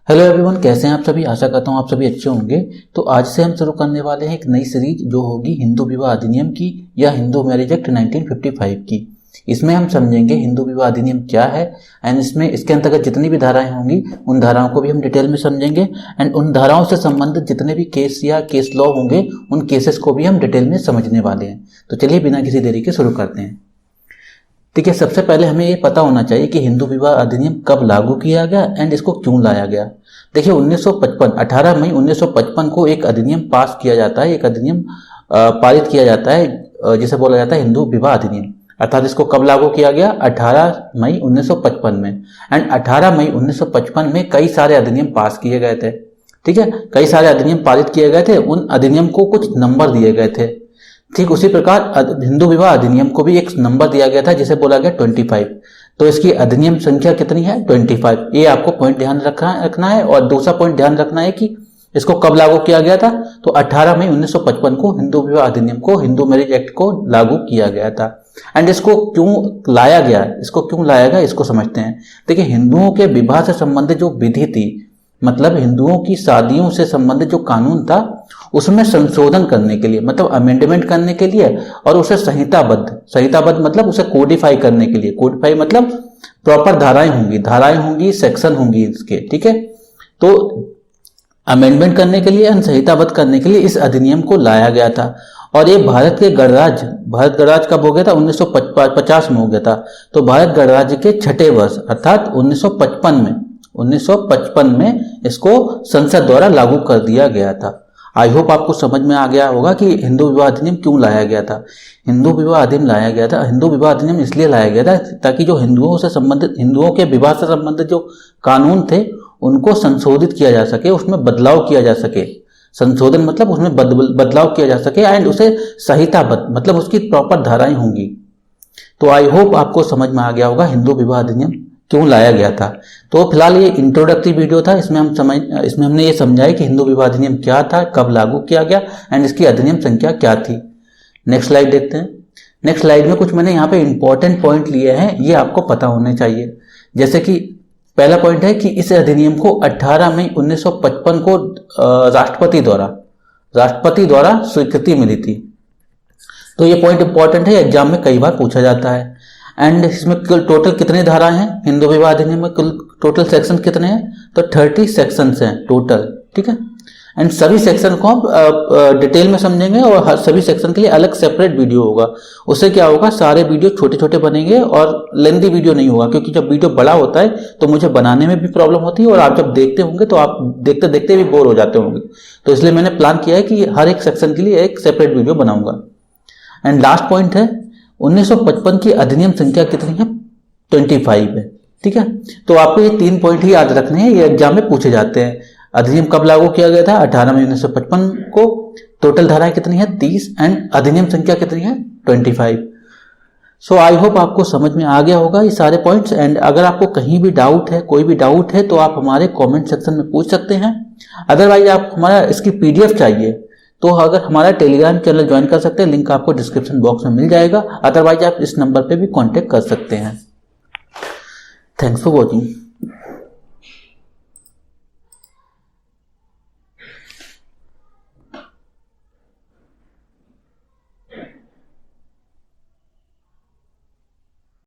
Hello everyone, कैसे हैं आप सभी। आशा करता हूँ आप सभी अच्छे होंगे। तो आज से हम शुरू करने वाले हैं एक नई सीरीज जो होगी हिंदू विवाह अधिनियम की या हिंदू मैरिज एक्ट 1955 की। इसमें हम समझेंगे हिंदू विवाह अधिनियम क्या है एंड इसके अंतर्गत जितनी भी धाराएं होंगी उन धाराओं को भी हम डिटेल में समझेंगे एंड उन धाराओं से संबंधित जितने भी केस या केस लॉ होंगे उन केसेस को भी हम डिटेल में समझने वाले हैं। तो चलिए बिना किसी देरी के शुरू करते हैं। ठीक है, सबसे पहले हमें ये पता होना चाहिए कि हिंदू विवाह अधिनियम कब लागू किया गया एंड इसको क्यों लाया गया। देखिए 1955 18 मई 1955 को एक अधिनियम पास किया जाता है, एक अधिनियम पारित किया जाता है जिसे बोला जाता है हिंदू विवाह अधिनियम। अर्थात इसको कब लागू किया गया? 18 मई 1955 में। एंड 18 मई 1955 में कई सारे अधिनियम पास किए गए थे। ठीक है, कई सारे अधिनियम पारित किए गए थे, उन अधिनियम को कुछ नंबर दिए गए थे। ठीक उसी प्रकार हिंदू विवाह अधिनियम को भी एक नंबर दिया गया था जिसे बोला गया 25। तो इसकी अधिनियम संख्या कितनी है? 25। ये आपको पॉइंट ध्यान रखना है। और दूसरा पॉइंट ध्यान रखना है कि इसको कब लागू किया गया था। तो 18 मई 1955 को हिंदू विवाह अधिनियम को, हिंदू मैरिज एक्ट को लागू किया गया था। एंड इसको क्यों लाया गया, इसको समझते हैं। देखिए हिंदुओं के विवाह से संबंधित जो विधि थी, मतलब हिंदुओं की शादियों से संबंधित जो कानून था उसमें संशोधन करने के लिए, मतलब अमेंडमेंट करने के लिए, और उसे संहिताबद्ध मतलब उसे कोडिफाई करने के लिए। कोडिफाई मतलब प्रॉपर धाराएं होंगी, सेक्शन होंगी इसके। ठीक है, तो अमेंडमेंट करने के लिए, संहिताबद्ध करने के लिए इस अधिनियम को लाया गया था। और ये भारत गणराज्य कब हो गया था? 1950 में हो गया था। तो भारत गणराज्य के छठे वर्ष अर्थात 1955 में इसको संसद द्वारा लागू कर दिया गया था। आई होप आपको समझ में आ गया होगा कि हिंदू विवाह अधिनियम क्यों लाया गया था। हिंदू विवाह अधिनियम इसलिए लाया गया था ताकि जो हिंदुओं के विवाह से संबंधित जो कानून थे उनको संशोधित किया जा सके, उसमें बदलाव किया जा सके। संशोधन मतलब उसमें बदलाव किया जा सके एंड उसे संहिताबद्ध मतलब उसकी प्रॉपर धाराएं होंगी। तो आई होप आपको समझ में आ गया होगा हिंदू विवाह अधिनियम क्यों लाया गया था। तो फिलहाल ये इंट्रोडक्टरी वीडियो था, इसमें हमने ये समझाया कि हिंदू विवाह अधिनियम क्या था, कब लागू किया गया एंड इसकी अधिनियम संख्या क्या थी। नेक्स्ट स्लाइड देखते हैं। नेक्स्ट स्लाइड में कुछ मैंने यहाँ पे इंपॉर्टेंट पॉइंट लिए हैं, ये आपको पता होने चाहिए। जैसे कि पहला पॉइंट है कि इस अधिनियम को 18 मई 1955 को राष्ट्रपति द्वारा स्वीकृति मिली थी। तो ये पॉइंट इंपॉर्टेंट है, एग्जाम में कई बार पूछा जाता है। एंड इसमें कुल टोटल कितने धाराएं हैं? हिंदू विवाह अधिनियम में कुल टोटल सेक्शन कितने हैं? तो 30 सेक्शंस हैं टोटल। ठीक है, एंड सभी सेक्शन को हम डिटेल में समझेंगे और हर सभी सेक्शन के लिए अलग सेपरेट वीडियो होगा। उससे क्या होगा, सारे वीडियो छोटे छोटे बनेंगे और लेंथी वीडियो नहीं होगा, क्योंकि जब वीडियो बड़ा होता है तो मुझे बनाने में भी प्रॉब्लम होती है और आप जब देखते होंगे तो आप देखते देखते भी बोर हो जाते होंगे। तो इसलिए मैंने प्लान किया है कि हर एक सेक्शन के लिए एक सेपरेट वीडियो बनाऊंगा। एंड लास्ट पॉइंट है 1955 की अधिनियम संख्या कितनी है? 25 है। ठीक है, तो आपको ये 3 पॉइंट ही याद रखने हैं, ये एग्जाम में पूछे जाते हैं। अधिनियम कब लागू किया गया था? 18 मई 1955 को। टोटल धाराएं कितनी है? 30 एंड अधिनियम संख्या कितनी है? 25। सो आई होप आपको समझ में आ गया होगा ये सारे पॉइंट्स। एंड अगर आपको कहीं भी डाउट है, कोई भी डाउट है, तो आप हमारे कमेंट सेक्शन में पूछ सकते हैं। अदरवाइज आप हमारा इसकी PDF चाहिए तो अगर हमारा टेलीग्राम चैनल ज्वाइन कर सकते हैं, लिंक आपको डिस्क्रिप्शन बॉक्स में मिल जाएगा। अदरवाइज आप इस नंबर पे भी कांटेक्ट कर सकते हैं। Thanks for watching.